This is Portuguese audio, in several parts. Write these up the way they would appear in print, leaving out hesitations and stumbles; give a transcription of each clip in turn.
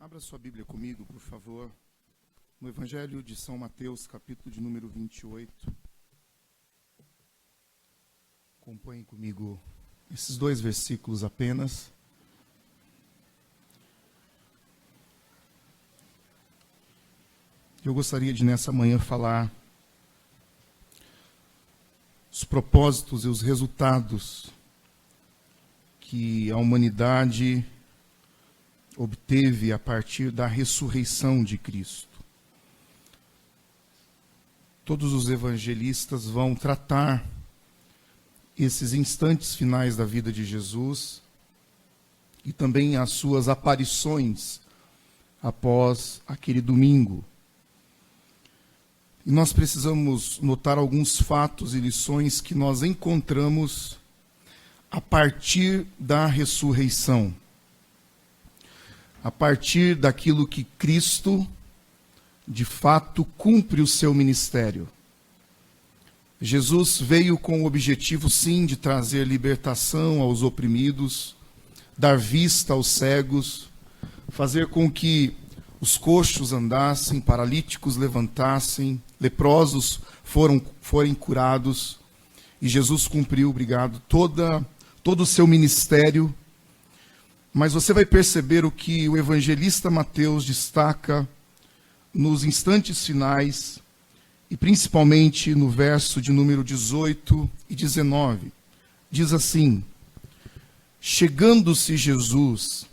Abra sua Bíblia comigo, por favor, no Evangelho de São Mateus, capítulo de número 28. Acompanhem comigo esses dois versículos apenas. Eu gostaria de, nessa manhã, falar os propósitos e os resultados que a humanidade obteve a partir da ressurreição de Cristo. Todos os evangelistas vão tratar esses instantes finais da vida de Jesus e também as suas aparições após aquele domingo. E nós precisamos notar alguns fatos e lições que nós encontramos a partir da ressurreição. A partir daquilo que Cristo, de fato, cumpre o seu ministério. Jesus veio com o objetivo, sim, de trazer libertação aos oprimidos, dar vista aos cegos, fazer com que os coxos andassem, paralíticos levantassem, leprosos forem curados. E Jesus cumpriu, obrigado, todo o seu ministério. Mas você vai perceber o que o evangelista Mateus destaca nos instantes finais, e principalmente no verso de número 18 e 19. Diz assim: chegando-se Jesus,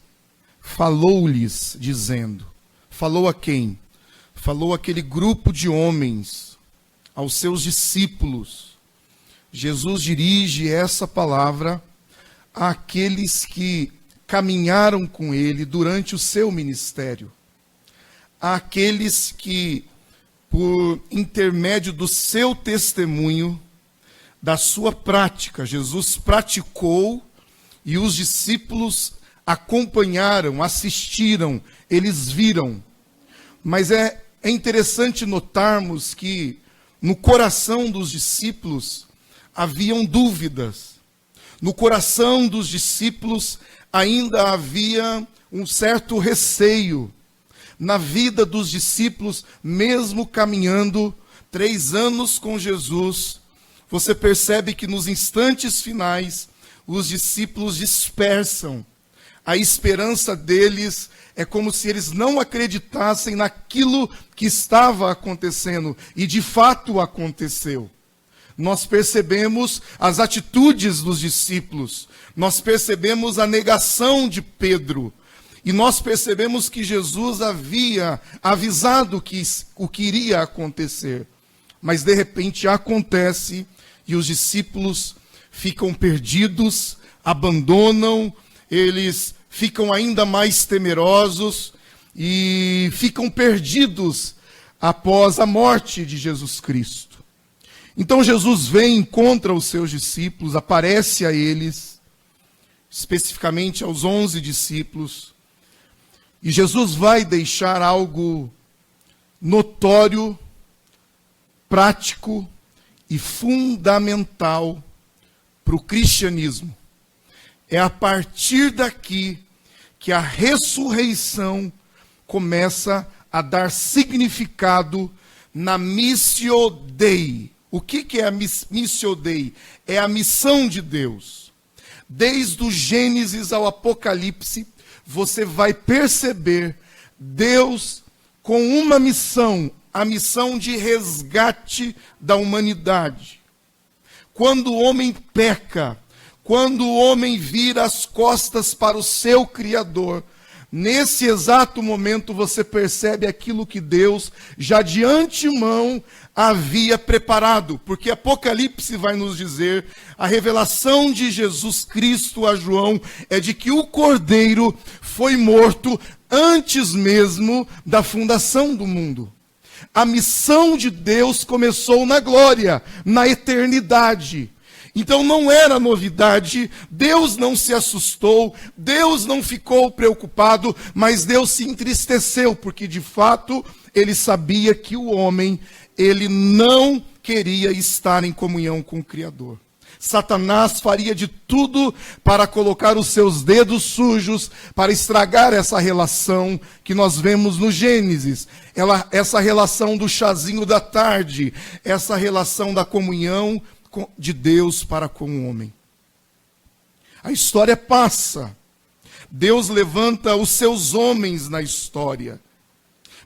falou-lhes, dizendo, falou a quem? Falou àquele grupo de homens, aos seus discípulos. Jesus dirige essa palavra àqueles que caminharam com ele durante o seu ministério. Àqueles que, por intermédio do seu testemunho, da sua prática, Jesus praticou e os discípulos acompanharam, assistiram, eles viram. Mas é interessante notarmos que no coração dos discípulos haviam dúvidas. No coração dos discípulos ainda havia um certo receio. Na vida dos discípulos, mesmo caminhando 3 anos com Jesus, você percebe que nos instantes finais, os discípulos dispersam. A esperança deles é como se eles não acreditassem naquilo que estava acontecendo, e de fato aconteceu. Nós percebemos as atitudes dos discípulos, nós percebemos a negação de Pedro, e nós percebemos que Jesus havia avisado o que iria acontecer. Mas de repente acontece e os discípulos ficam perdidos, abandonam, eles ficam ainda mais temerosos e ficam perdidos após a morte de Jesus Cristo. Então Jesus vem, encontra os seus discípulos, aparece a eles, especificamente aos 11 discípulos, e Jesus vai deixar algo notório, prático e fundamental para o cristianismo. É a partir daqui que a ressurreição começa a dar significado na Missio Dei. O que é a Missio Dei? É a missão de Deus. Desde o Gênesis ao Apocalipse, você vai perceber Deus com uma missão, a missão de resgate da humanidade. Quando o homem peca, quando o homem vira as costas para o seu Criador, nesse exato momento você percebe aquilo que Deus já de antemão havia preparado, porque Apocalipse vai nos dizer, a revelação de Jesus Cristo a João é de que o Cordeiro foi morto antes mesmo da fundação do mundo. A missão de Deus começou na glória, na eternidade. Então não era novidade, Deus não se assustou, Deus não ficou preocupado, mas Deus se entristeceu, porque de fato ele sabia que o homem, ele não queria estar em comunhão com o Criador. Satanás faria de tudo para colocar os seus dedos sujos, para estragar essa relação que nós vemos no Gênesis. Essa relação do chazinho da tarde, essa relação da comunhão de Deus para com o homem. A história passa. Deus levanta os seus homens na história.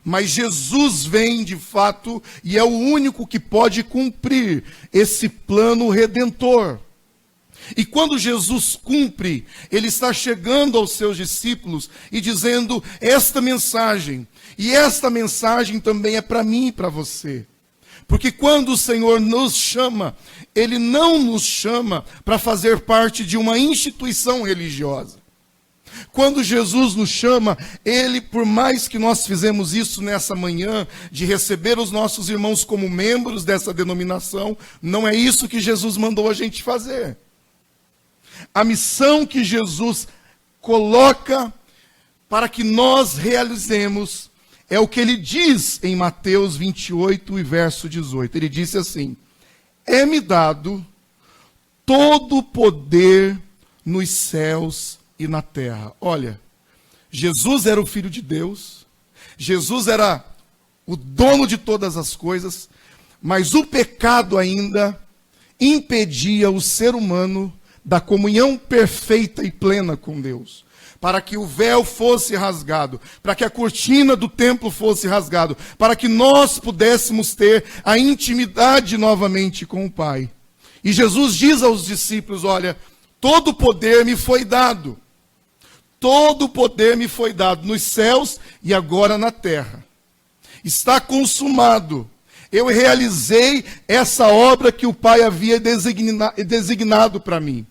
Mas Jesus vem de fato e é o único que pode cumprir esse plano redentor. E quando Jesus cumpre, ele está chegando aos seus discípulos e dizendo esta mensagem. E esta mensagem também é para mim e para você. Porque quando o Senhor nos chama, ele não nos chama para fazer parte de uma instituição religiosa. Quando Jesus nos chama, ele, por mais que nós fizemos isso nessa manhã, de receber os nossos irmãos como membros dessa denominação, não é isso que Jesus mandou a gente fazer. A missão que Jesus coloca para que nós realizemos é o que ele diz em Mateus 28 e verso 18. Ele disse assim: é-me dado todo o poder nos céus e na terra. Olha, Jesus era o Filho de Deus, Jesus era o dono de todas as coisas, mas o pecado ainda impedia o ser humano da comunhão perfeita e plena com Deus. Para que o véu fosse rasgado, para que a cortina do templo fosse rasgado, para que nós pudéssemos ter a intimidade novamente com o Pai. E Jesus diz aos discípulos: olha, todo o poder me foi dado. Todo o poder me foi dado nos céus e agora na terra. Está consumado. Eu realizei essa obra que o Pai havia designado para mim.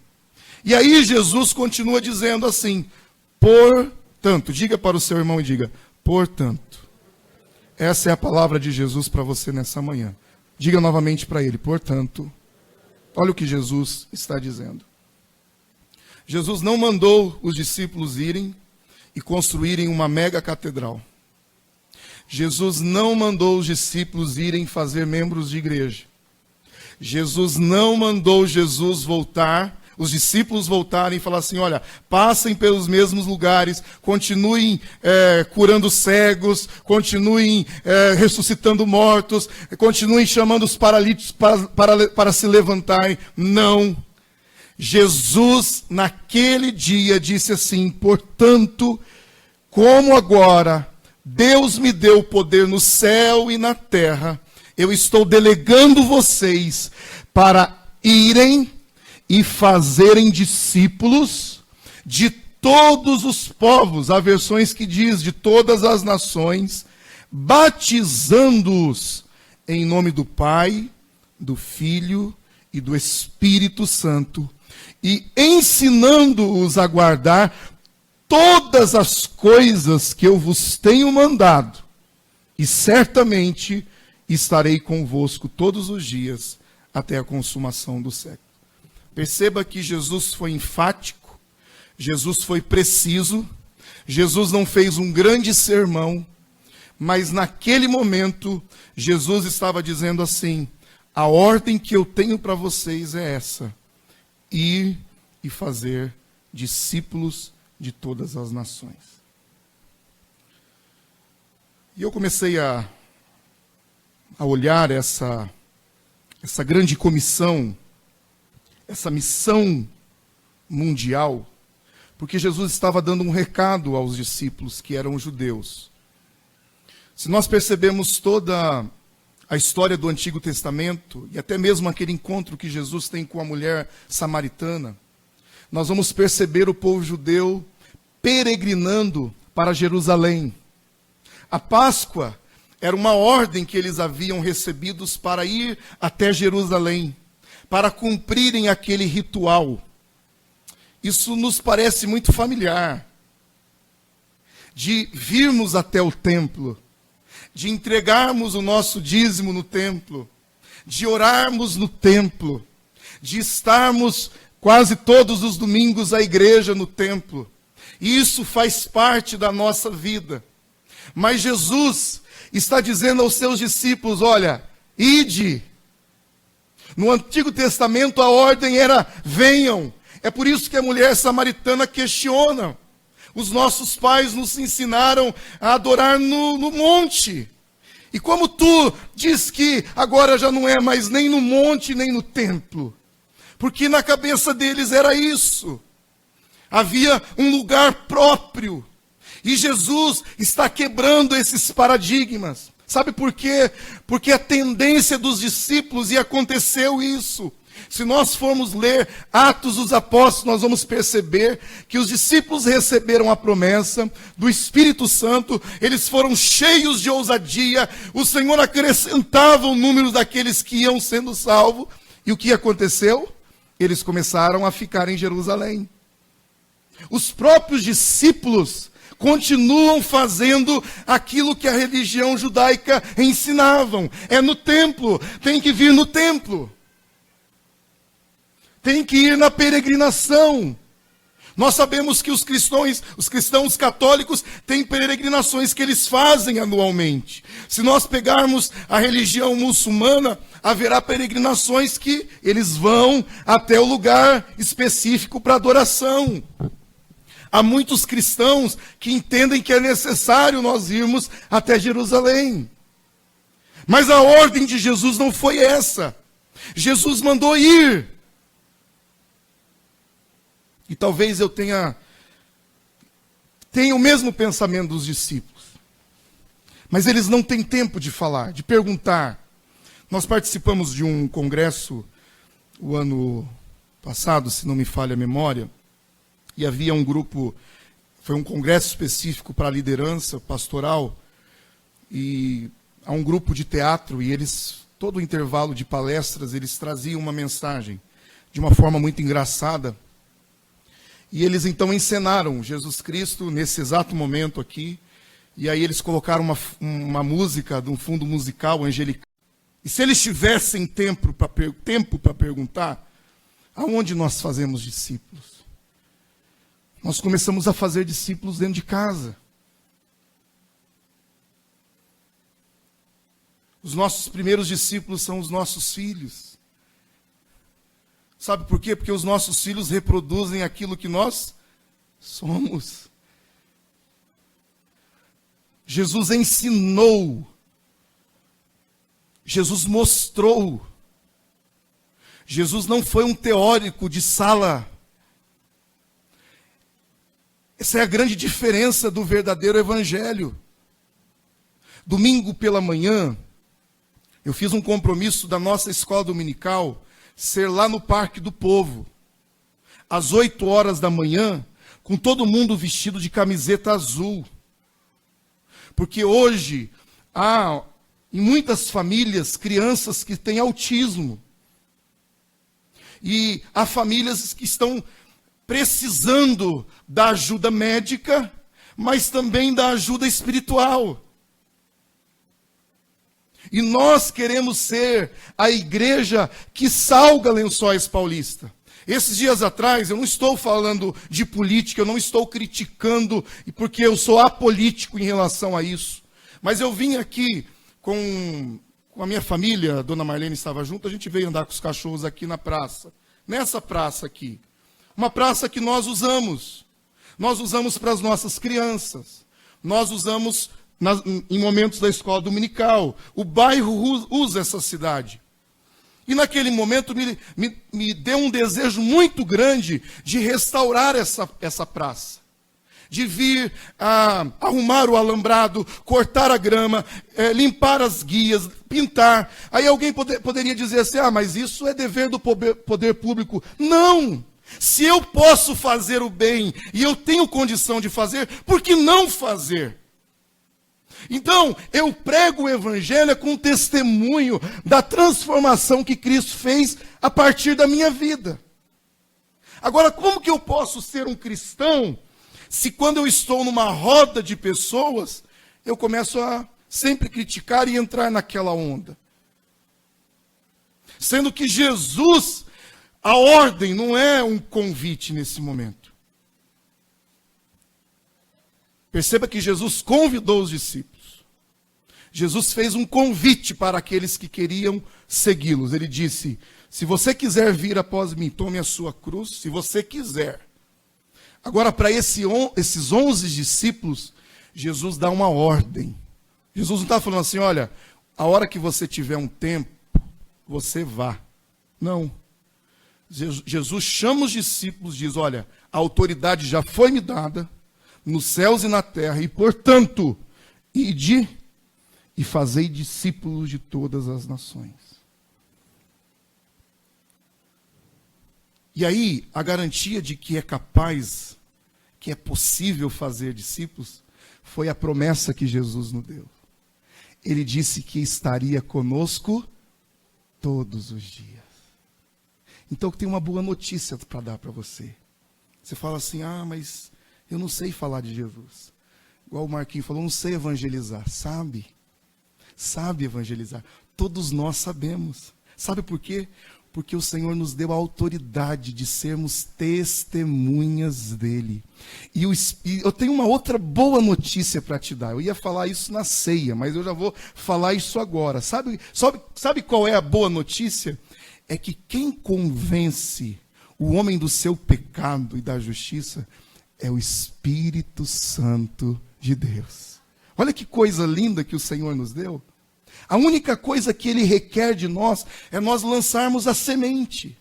E aí Jesus continua dizendo assim: portanto, diga para o seu irmão e diga, portanto. Essa é a palavra de Jesus para você nessa manhã. Diga novamente para ele, portanto. Olha o que Jesus está dizendo. Jesus não mandou os discípulos irem e construírem uma mega catedral. Jesus não mandou os discípulos irem fazer membros de igreja. Jesus não mandou os discípulos voltarem e falar assim: olha, passem pelos mesmos lugares, continuem curando cegos, continuem ressuscitando mortos, continuem chamando os paralíticos para se levantarem. Não. Jesus, naquele dia, disse assim: portanto, como agora Deus me deu poder no céu e na terra, eu estou delegando vocês para irem e fazerem discípulos de todos os povos, há versões que diz de todas as nações, batizando-os em nome do Pai, do Filho e do Espírito Santo, e ensinando-os a guardar todas as coisas que eu vos tenho mandado, e certamente estarei convosco todos os dias até a consumação do século. Perceba que Jesus foi enfático, Jesus foi preciso, Jesus não fez um grande sermão, mas naquele momento Jesus estava dizendo assim: a ordem que eu tenho para vocês é essa: ir e fazer discípulos de todas as nações. E eu comecei a olhar essa grande comissão, essa missão mundial, porque Jesus estava dando um recado aos discípulos que eram judeus. Se nós percebemos toda a história do Antigo Testamento, e até mesmo aquele encontro que Jesus tem com a mulher samaritana, nós vamos perceber o povo judeu peregrinando para Jerusalém. A Páscoa era uma ordem que eles haviam recebido para ir até Jerusalém, para cumprirem aquele ritual. Isso nos parece muito familiar, de virmos até o templo, de entregarmos o nosso dízimo no templo, de orarmos no templo, de estarmos quase todos os domingos à igreja no templo. Isso faz parte da nossa vida. Mas Jesus está dizendo aos seus discípulos: olha, ide, No Antigo Testamento a ordem era: venham. É por isso que a mulher samaritana questiona. Os nossos pais nos ensinaram a adorar no monte. E como tu diz que agora já não é mais nem no monte, nem no templo. Porque na cabeça deles era isso. Havia um lugar próprio. E Jesus está quebrando esses paradigmas. Sabe por quê? Porque a tendência dos discípulos, e aconteceu isso. Se nós formos ler Atos dos Apóstolos, nós vamos perceber que os discípulos receberam a promessa do Espírito Santo, eles foram cheios de ousadia, o Senhor acrescentava o número daqueles que iam sendo salvos, e o que aconteceu? Eles começaram a ficar em Jerusalém. Os próprios discípulos continuam fazendo aquilo que a religião judaica ensinavam. É no templo, tem que vir no templo. Tem que ir na peregrinação. Nós sabemos que os cristãos católicos têm peregrinações que eles fazem anualmente. Se nós pegarmos a religião muçulmana, haverá peregrinações que eles vão até o lugar específico para adoração. Há muitos cristãos que entendem que é necessário nós irmos até Jerusalém. Mas a ordem de Jesus não foi essa. Jesus mandou ir. E talvez eu tenha o mesmo pensamento dos discípulos. Mas eles não têm tempo de falar, de perguntar. Nós participamos de um congresso o ano passado, se não me falha a memória, e havia um grupo, foi um congresso específico para a liderança pastoral, e há um grupo de teatro, e eles, todo o intervalo de palestras, eles traziam uma mensagem, de uma forma muito engraçada. E eles então encenaram Jesus Cristo nesse exato momento aqui. E aí eles colocaram uma música de um fundo musical angelical. E se eles tivessem tempo para perguntar, aonde nós fazemos discípulos? Nós começamos a fazer discípulos dentro de casa. Os nossos primeiros discípulos são os nossos filhos. Sabe por quê? Porque os nossos filhos reproduzem aquilo que nós somos. Jesus ensinou. Jesus mostrou. Jesus não foi um teórico de sala. Essa é a grande diferença do verdadeiro evangelho. Domingo pela manhã, eu fiz um compromisso da nossa escola dominical ser lá no Parque do Povo, às 8 horas da manhã, com todo mundo vestido de camiseta azul. Porque hoje há, em muitas famílias, crianças que têm autismo. E há famílias que estão precisando da ajuda médica, mas também da ajuda espiritual. E nós queremos ser a igreja que salga Lençóis Paulista. Esses dias atrás, eu não estou falando de política, eu não estou criticando, porque eu sou apolítico em relação a isso. Mas eu vim aqui com a minha família, a dona Marlene estava junto, a gente veio andar com os cachorros aqui na praça. Nessa praça aqui. Uma praça que nós usamos. Nós usamos para as nossas crianças. Nós usamos em momentos da escola dominical. O bairro usa essa cidade. E naquele momento me deu um desejo muito grande de restaurar essa praça. De vir arrumar o alambrado, cortar a grama, limpar as guias, pintar. Aí alguém poderia dizer assim, mas isso é dever do poder público. Não! Se eu posso fazer o bem e eu tenho condição de fazer, por que não fazer? Então, eu prego o evangelho com testemunho da transformação que Cristo fez a partir da minha vida. Agora, como que eu posso ser um cristão se quando eu estou numa roda de pessoas, eu começo a sempre criticar e entrar naquela onda? Sendo que Jesus, a ordem não é um convite nesse momento. Perceba que Jesus convidou os discípulos. Jesus fez um convite para aqueles que queriam segui-los. Ele disse, Se você quiser vir após mim, tome a sua cruz, se você quiser. Agora, para esses 11 discípulos, Jesus dá uma ordem. Jesus não está falando assim, olha, a hora que você tiver um tempo, você vá. Não. Jesus chama os discípulos e diz, olha, a autoridade já foi me dada, nos céus e na terra, e portanto, ide e fazei discípulos de todas as nações. E aí, a garantia de que é capaz, que é possível fazer discípulos, foi a promessa que Jesus nos deu. Ele disse que estaria conosco todos os dias. Então, tem uma boa notícia para dar para você. Você fala assim, mas eu não sei falar de Jesus. Igual o Marquinhos falou, não sei evangelizar. Sabe evangelizar. Todos nós sabemos. Sabe por quê? Porque o Senhor nos deu a autoridade de sermos testemunhas dele. E eu tenho uma outra boa notícia para te dar. Eu ia falar isso na ceia, mas eu já vou falar isso agora. Sabe qual é a boa notícia? É que quem convence o homem do seu pecado e da justiça é o Espírito Santo de Deus. Olha que coisa linda que o Senhor nos deu. A única coisa que ele requer de nós é nós lançarmos a semente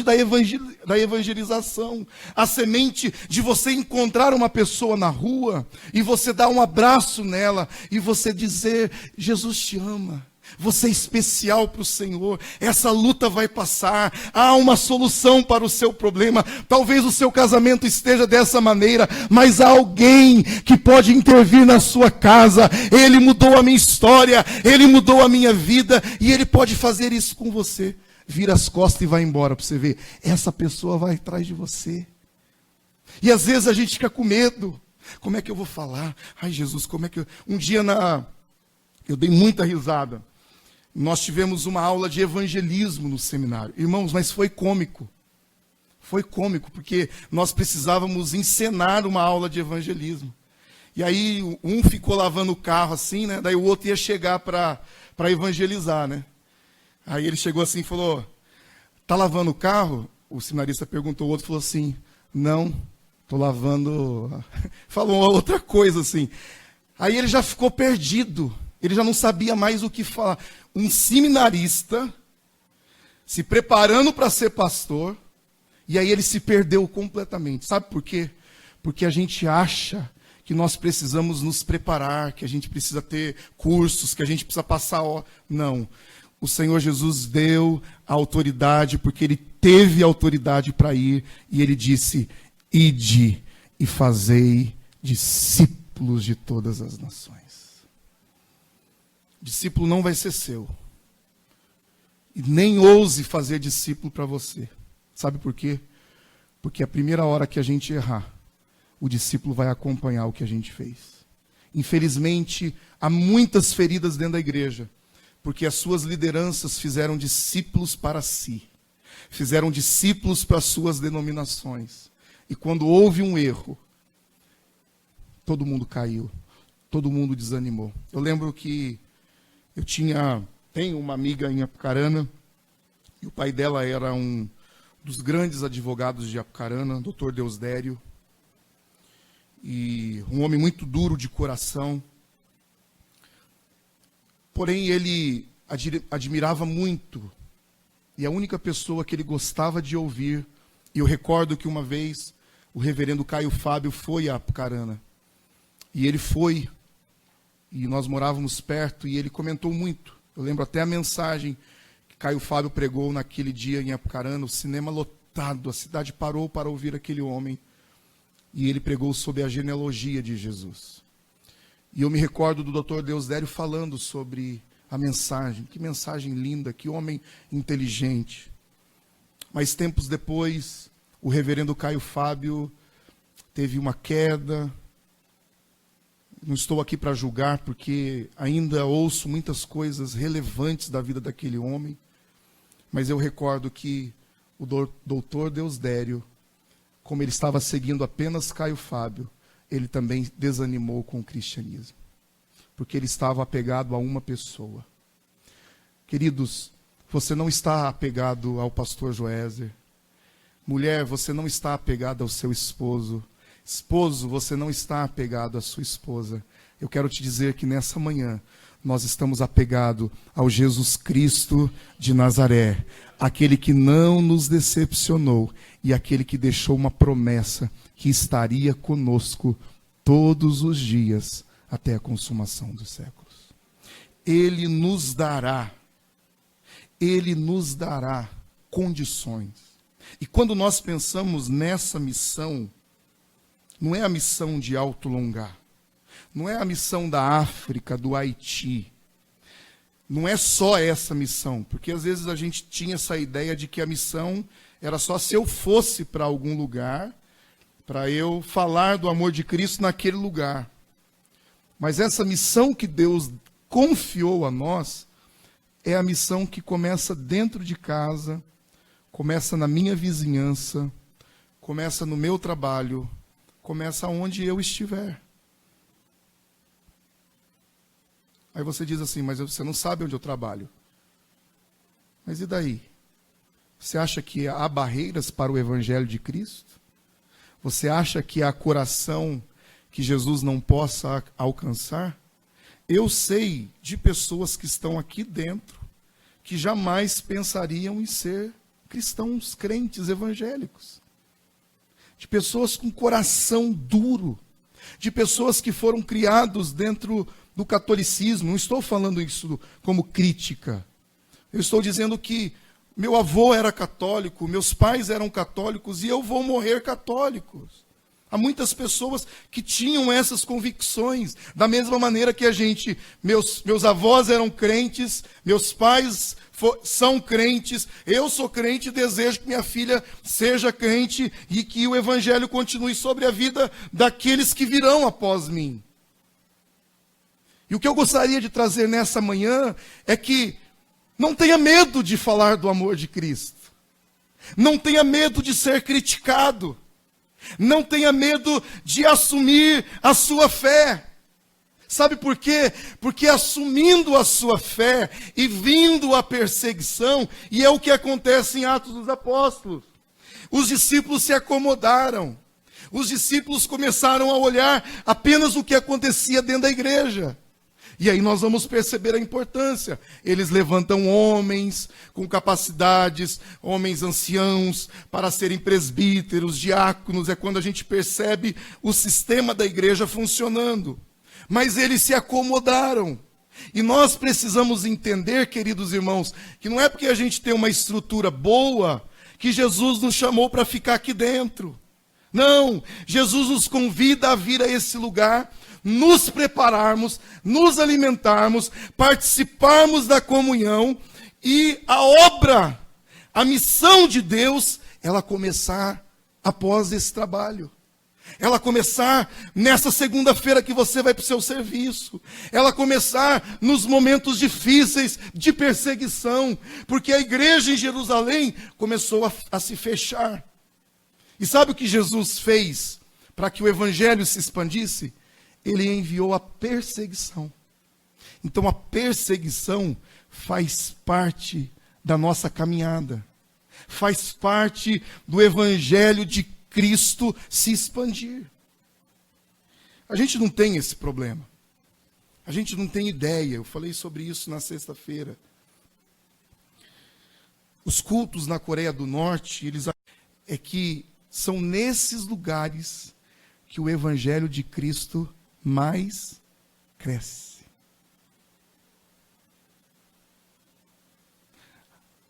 da evangelização, a semente de você encontrar uma pessoa na rua e você dar um abraço nela e você dizer, Jesus te ama. Você é especial para o Senhor, essa luta vai passar, há uma solução para o seu problema, talvez o seu casamento esteja dessa maneira, mas há alguém que pode intervir na sua casa, ele mudou a minha história, ele mudou a minha vida, e ele pode fazer isso com você. Vira as costas e vai embora para você ver, essa pessoa vai atrás de você. E às vezes a gente fica com medo, como é que eu vou falar? Ai Jesus, como é que eu... Um dia eu dei muita risada. Nós tivemos uma aula de evangelismo no seminário. Irmãos, mas foi cômico. Foi cômico, porque nós precisávamos encenar uma aula de evangelismo. E aí, um ficou lavando o carro assim, né? Daí o outro ia chegar para evangelizar, né? Aí ele chegou assim e falou, tá lavando o carro? O seminarista perguntou, o outro falou assim, não, tô lavando... Falou outra coisa assim. Aí ele já ficou perdido. Ele já não sabia mais o que falar. Um seminarista se preparando para ser pastor, e aí ele se perdeu completamente. Sabe por quê? Porque a gente acha que nós precisamos nos preparar, que a gente precisa ter cursos, que a gente precisa passar... Não. O Senhor Jesus deu a autoridade, porque ele teve autoridade para ir, e ele disse, ide e fazei discípulos de todas as nações. Discípulo não vai ser seu. E nem ouse fazer discípulo para você. Sabe por quê? Porque a primeira hora que a gente errar, o discípulo vai acompanhar o que a gente fez. Infelizmente, há muitas feridas dentro da igreja, porque as suas lideranças fizeram discípulos para si. Fizeram discípulos para as suas denominações. E quando houve um erro, todo mundo caiu. Todo mundo desanimou. Eu lembro que tenho uma amiga em Apucarana, e o pai dela era um dos grandes advogados de Apucarana, Dr. Deusdério, e um homem muito duro de coração. Porém, ele admirava muito, e a única pessoa que ele gostava de ouvir, e eu recordo que uma vez o reverendo Caio Fábio foi a Apucarana, e ele foi, e nós morávamos perto, e ele comentou muito. Eu lembro até a mensagem que Caio Fábio pregou naquele dia em Apucarana, o cinema lotado, a cidade parou para ouvir aquele homem, e ele pregou sobre a genealogia de Jesus. E eu me recordo do Dr. Deusdério falando sobre a mensagem. Que mensagem linda, que homem inteligente. Mas tempos depois, o reverendo Caio Fábio teve uma queda. Não estou aqui para julgar, porque ainda ouço muitas coisas relevantes da vida daquele homem. Mas eu recordo que o doutor Deusdério, como ele estava seguindo apenas Caio Fábio, ele também desanimou com o cristianismo. Porque ele estava apegado a uma pessoa. Queridos, você não está apegado ao pastor Joézer. Mulher, você não está apegado ao seu esposo. Esposo, você não está apegado à sua esposa. Eu quero te dizer que nessa manhã nós estamos apegados ao Jesus Cristo de Nazaré, aquele que não nos decepcionou e aquele que deixou uma promessa que estaria conosco todos os dias até a consumação dos séculos. Ele nos dará condições. E quando nós pensamos nessa missão, não é a missão de Alto Longá, não é a missão da África, do Haiti. Não é só essa missão, porque às vezes a gente tinha essa ideia de que a missão era só se eu fosse para algum lugar, para eu falar do amor de Cristo naquele lugar. Mas essa missão que Deus confiou a nós é a missão que começa dentro de casa, começa na minha vizinhança, começa no meu trabalho, começa onde eu estiver. Aí você diz assim, mas você não sabe onde eu trabalho. Mas e daí? Você acha que há barreiras para o Evangelho de Cristo? Você acha que há coração que Jesus não possa alcançar? Eu sei de pessoas que estão aqui dentro que jamais pensariam em ser cristãos, crentes, evangélicos. De pessoas com coração duro. De pessoas que foram criados dentro do catolicismo. Não estou falando isso como crítica. Eu estou dizendo que meu avô era católico, meus pais eram católicos e eu vou morrer católicos. Há muitas pessoas que tinham essas convicções, da mesma maneira que a gente, meus avós eram crentes, meus pais são crentes, eu sou crente e desejo que minha filha seja crente e que o Evangelho continue sobre a vida daqueles que virão após mim. E o que eu gostaria de trazer nessa manhã é que não tenha medo de falar do amor de Cristo. Não tenha medo de ser criticado. Não tenha medo de assumir a sua fé. Sabe por quê? Porque assumindo a sua fé e vindo a perseguição, e é o que acontece em Atos dos Apóstolos. Os discípulos se acomodaram. Os discípulos começaram a olhar apenas o que acontecia dentro da igreja. E aí nós vamos perceber a importância. Eles levantam homens com capacidades, homens anciãos, para serem presbíteros, diáconos. É quando a gente percebe o sistema da igreja funcionando. Mas eles se acomodaram. E nós precisamos entender, queridos irmãos, que não é porque a gente tem uma estrutura boa que Jesus nos chamou para ficar aqui dentro. Não, Jesus nos convida a vir a esse lugar, nos prepararmos, nos alimentarmos, participarmos da comunhão e a obra, a missão de Deus, ela começar após esse trabalho. Ela começar nessa segunda-feira que você vai para o seu serviço. Ela começar nos momentos difíceis de perseguição, porque a igreja em Jerusalém começou a se fechar. E sabe o que Jesus fez para que o evangelho se expandisse? Ele enviou a perseguição. Então a perseguição faz parte da nossa caminhada. Faz parte do evangelho de Cristo se expandir. A gente não tem esse problema. A gente não tem ideia. Eu falei sobre isso na sexta-feira. Os cultos na Coreia do Norte, é que são nesses lugares que o evangelho de Cristo mais cresce.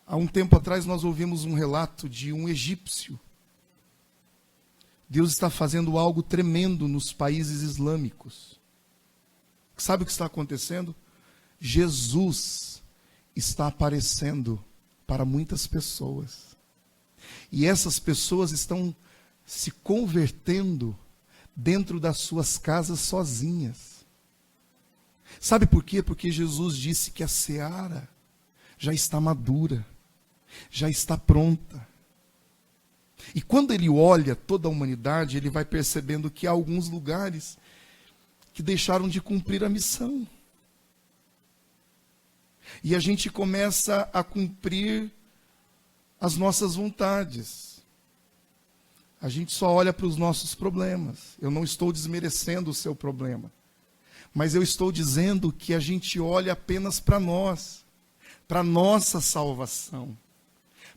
Há um tempo atrás nós ouvimos um relato de um egípcio. Deus está fazendo algo tremendo nos países islâmicos. Sabe o que está acontecendo? Jesus está aparecendo para muitas pessoas. E essas pessoas estão se convertendo dentro das suas casas sozinhas. Sabe por quê? Porque Jesus disse que a seara já está madura, já está pronta. E quando ele olha toda a humanidade, ele vai percebendo que há alguns lugares que deixaram de cumprir a missão. E a gente começa a cumprir as nossas vontades. A gente só olha para os nossos problemas. Eu não estou desmerecendo o seu problema. Mas eu estou dizendo que a gente olha apenas para nós, para a nossa salvação.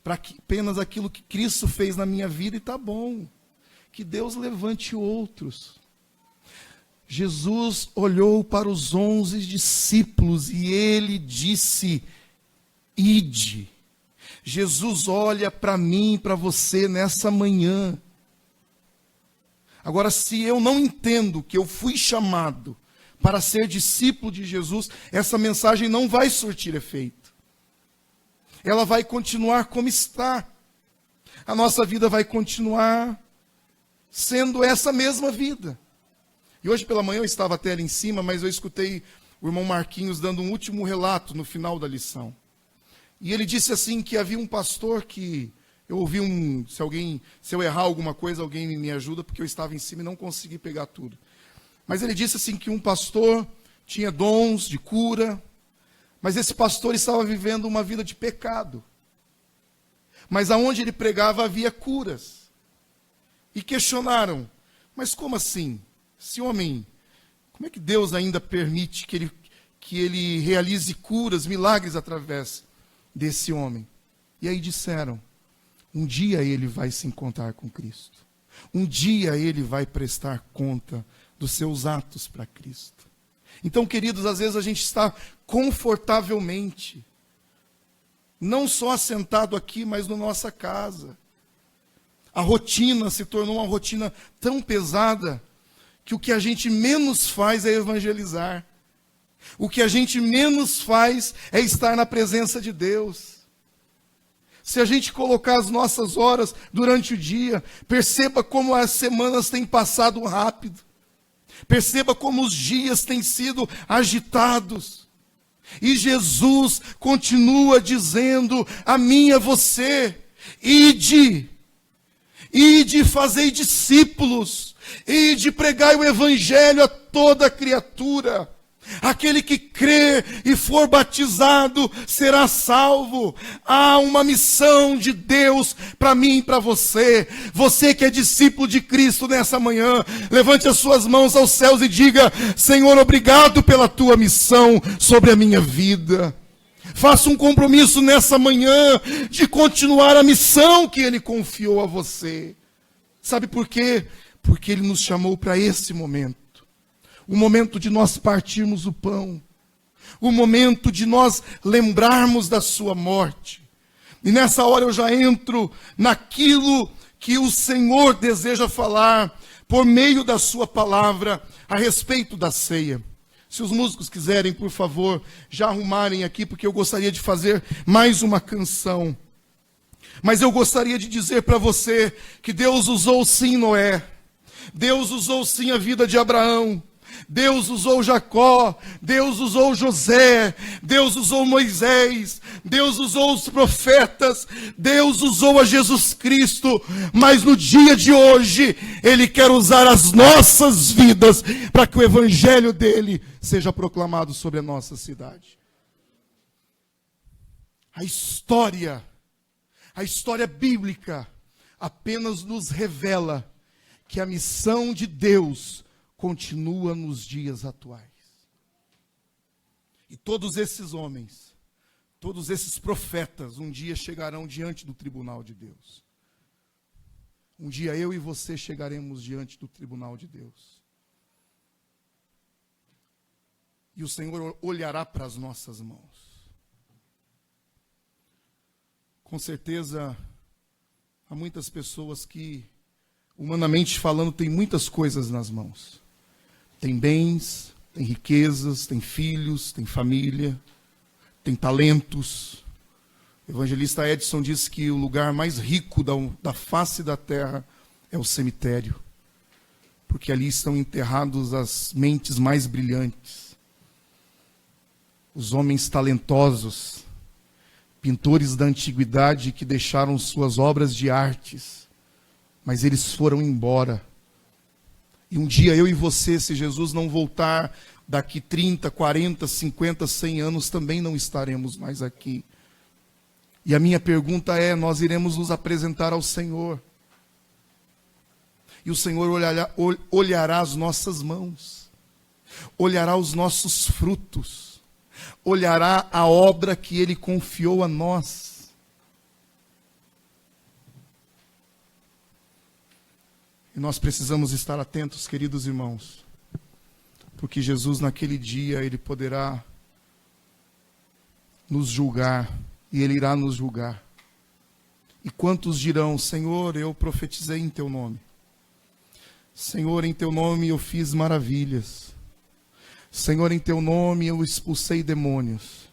Para apenas aquilo que Cristo fez na minha vida e está bom. Que Deus levante outros. Jesus olhou para os 11 discípulos e ele disse: ide. Jesus olha para mim, para você nessa manhã. Agora, se eu não entendo que eu fui chamado para ser discípulo de Jesus, essa mensagem não vai surtir efeito. Ela vai continuar como está. A nossa vida vai continuar sendo essa mesma vida. E hoje pela manhã eu estava até ali em cima, mas eu escutei o irmão Marquinhos dando um último relato no final da lição. E ele disse assim que havia um pastor que... Eu ouvi se eu errar alguma coisa, alguém me ajuda, porque eu estava em cima e não consegui pegar tudo. Mas ele disse assim que um pastor tinha dons de cura, mas esse pastor estava vivendo uma vida de pecado. Mas aonde ele pregava havia curas. E questionaram, mas como assim? Esse homem, como é que Deus ainda permite que ele realize curas, milagres através desse homem? E aí disseram, um dia ele vai se encontrar com Cristo. Um dia ele vai prestar conta dos seus atos para Cristo. Então, queridos, às vezes a gente está confortavelmente, não só assentado aqui, mas na nossa casa. A rotina se tornou uma rotina tão pesada que o que a gente menos faz é evangelizar. O que a gente menos faz é estar na presença de Deus. Se a gente colocar as nossas horas durante o dia, perceba como as semanas têm passado rápido. Perceba como os dias têm sido agitados. E Jesus continua dizendo a mim e a você, ide fazei discípulos, ide pregai o evangelho a toda criatura. Aquele que crê e for batizado será salvo. Há uma missão de Deus para mim e para você. Você que é discípulo de Cristo nessa manhã, levante as suas mãos aos céus e diga: Senhor, obrigado pela tua missão sobre a minha vida. Faça um compromisso nessa manhã de continuar a missão que Ele confiou a você. Sabe por quê? Porque Ele nos chamou para esse momento. O momento de nós partirmos o pão. O momento de nós lembrarmos da sua morte. E nessa hora eu já entro naquilo que o Senhor deseja falar por meio da sua palavra a respeito da ceia. Se os músicos quiserem, por favor, já arrumarem aqui, porque eu gostaria de fazer mais uma canção. Mas eu gostaria de dizer para você que Deus usou sim Noé. Deus usou sim a vida de Abraão. Deus usou Jacó, Deus usou José, Deus usou Moisés, Deus usou os profetas, Deus usou a Jesus Cristo, mas no dia de hoje, Ele quer usar as nossas vidas para que o evangelho dEle seja proclamado sobre a nossa cidade. A história bíblica apenas nos revela que a missão de Deus continua nos dias atuais. E todos esses homens, todos esses profetas, um dia chegarão diante do tribunal de Deus. Um dia eu e você chegaremos diante do tribunal de Deus. E o Senhor olhará para as nossas mãos. Com certeza, há muitas pessoas que, humanamente falando, têm muitas coisas nas mãos. Tem bens, tem riquezas, tem filhos, tem família, tem talentos. O evangelista Edson diz que o lugar mais rico da face da terra é o cemitério, porque ali estão enterrados as mentes mais brilhantes, os homens talentosos, pintores da antiguidade que deixaram suas obras de artes, mas eles foram embora. E um dia eu e você, se Jesus não voltar, daqui 30, 40, 50, 100 anos, também não estaremos mais aqui. E a minha pergunta é, nós iremos nos apresentar ao Senhor. E o Senhor olhará as nossas mãos, olhará os nossos frutos, olhará a obra que Ele confiou a nós. E nós precisamos estar atentos, queridos irmãos, porque Jesus naquele dia, Ele poderá nos julgar, e Ele irá nos julgar. E quantos dirão, Senhor, eu profetizei em Teu nome. Senhor, em Teu nome eu fiz maravilhas. Senhor, em Teu nome eu expulsei demônios.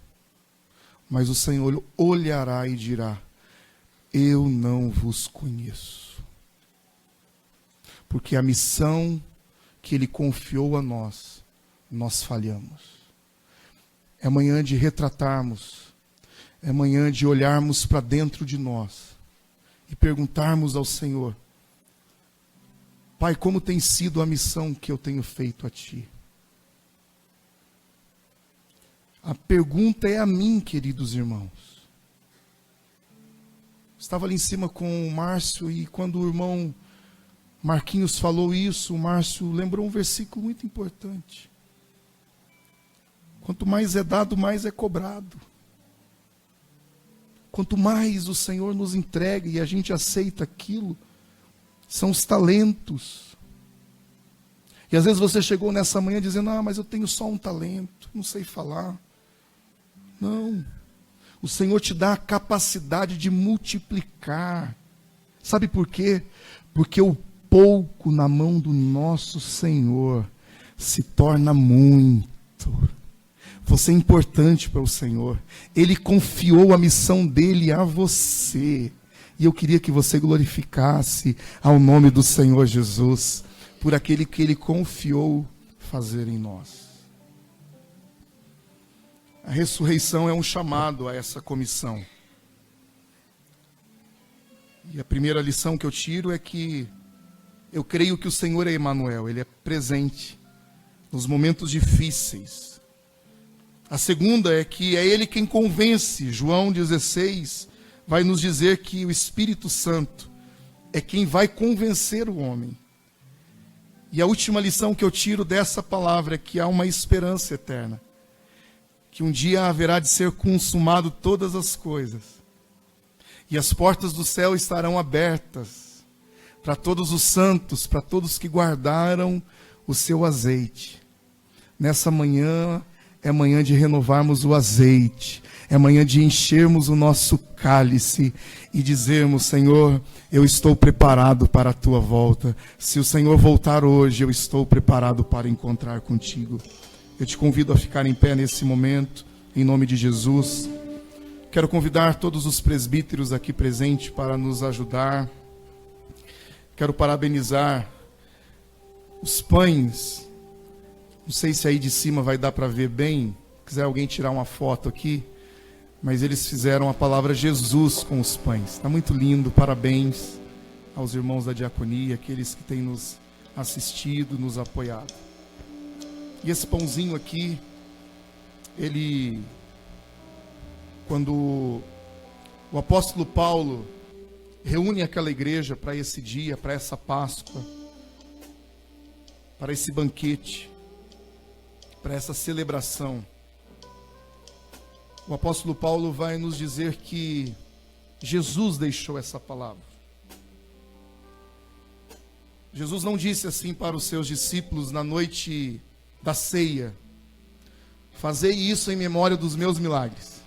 Mas o Senhor olhará e dirá, eu não vos conheço. Porque a missão que Ele confiou a nós, nós falhamos. É manhã de retratarmos, é manhã de olharmos para dentro de nós e perguntarmos ao Senhor, Pai, como tem sido a missão que eu tenho feito a Ti? A pergunta é a mim, queridos irmãos. Estava ali em cima com o Márcio e quando o irmão Marquinhos falou isso, o Márcio lembrou um versículo muito importante. Quanto mais é dado, mais é cobrado. Quanto mais o Senhor nos entrega e a gente aceita aquilo, são os talentos. E às vezes você chegou nessa manhã dizendo, mas eu tenho só um talento, não sei falar. Não. O Senhor te dá a capacidade de multiplicar. Sabe por quê? Porque o pouco na mão do nosso Senhor se torna muito. Você é importante para o Senhor. Ele confiou a missão dele a você. E eu queria que você glorificasse ao nome do Senhor Jesus por aquele que Ele confiou fazer em nós. A ressurreição é um chamado a essa comissão. E a primeira lição que eu tiro é que eu creio que o Senhor é Emanuel, Ele é presente nos momentos difíceis. A segunda é que é Ele quem convence. João 16 vai nos dizer que o Espírito Santo é quem vai convencer o homem. E a última lição que eu tiro dessa palavra é que há uma esperança eterna. Que um dia haverá de ser consumado todas as coisas. E as portas do céu estarão abertas para todos os santos, para todos que guardaram o seu azeite. Nessa manhã é manhã de renovarmos o azeite. É manhã de enchermos o nosso cálice e dizermos, Senhor, eu estou preparado para a Tua volta. Se o Senhor voltar hoje, eu estou preparado para encontrar contigo. Eu te convido a ficar em pé nesse momento, em nome de Jesus. Quero convidar todos os presbíteros aqui presentes para nos ajudar. Quero parabenizar os pães. Não sei se aí de cima vai dar para ver bem. Se quiser alguém tirar uma foto aqui. Mas eles fizeram a palavra Jesus com os pães. Está muito lindo, parabéns aos irmãos da diaconia, aqueles que têm nos assistido, nos apoiado. E esse pãozinho aqui, ele, quando o apóstolo Paulo reúne aquela igreja para esse dia, para essa Páscoa, para esse banquete, para essa celebração, o apóstolo Paulo vai nos dizer que Jesus deixou essa palavra. Jesus não disse assim para os seus discípulos na noite da ceia: fazei isso em memória dos meus milagres.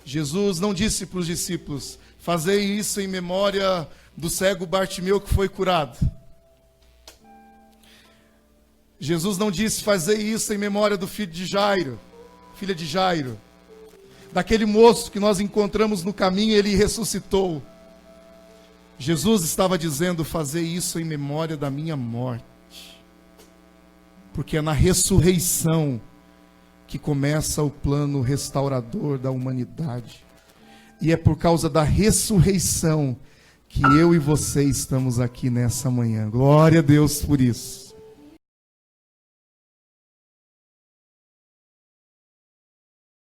Jesus não disse para os discípulos: fazei isso em memória do cego Bartimeu que foi curado. Jesus não disse: fazei isso em memória do filho de Jairo, filha de Jairo, daquele moço que nós encontramos no caminho e ele ressuscitou. Jesus estava dizendo: fazei isso em memória da minha morte. Porque é na ressurreição que começa o plano restaurador da humanidade. E é por causa da ressurreição que eu e você estamos aqui nessa manhã. Glória a Deus por isso.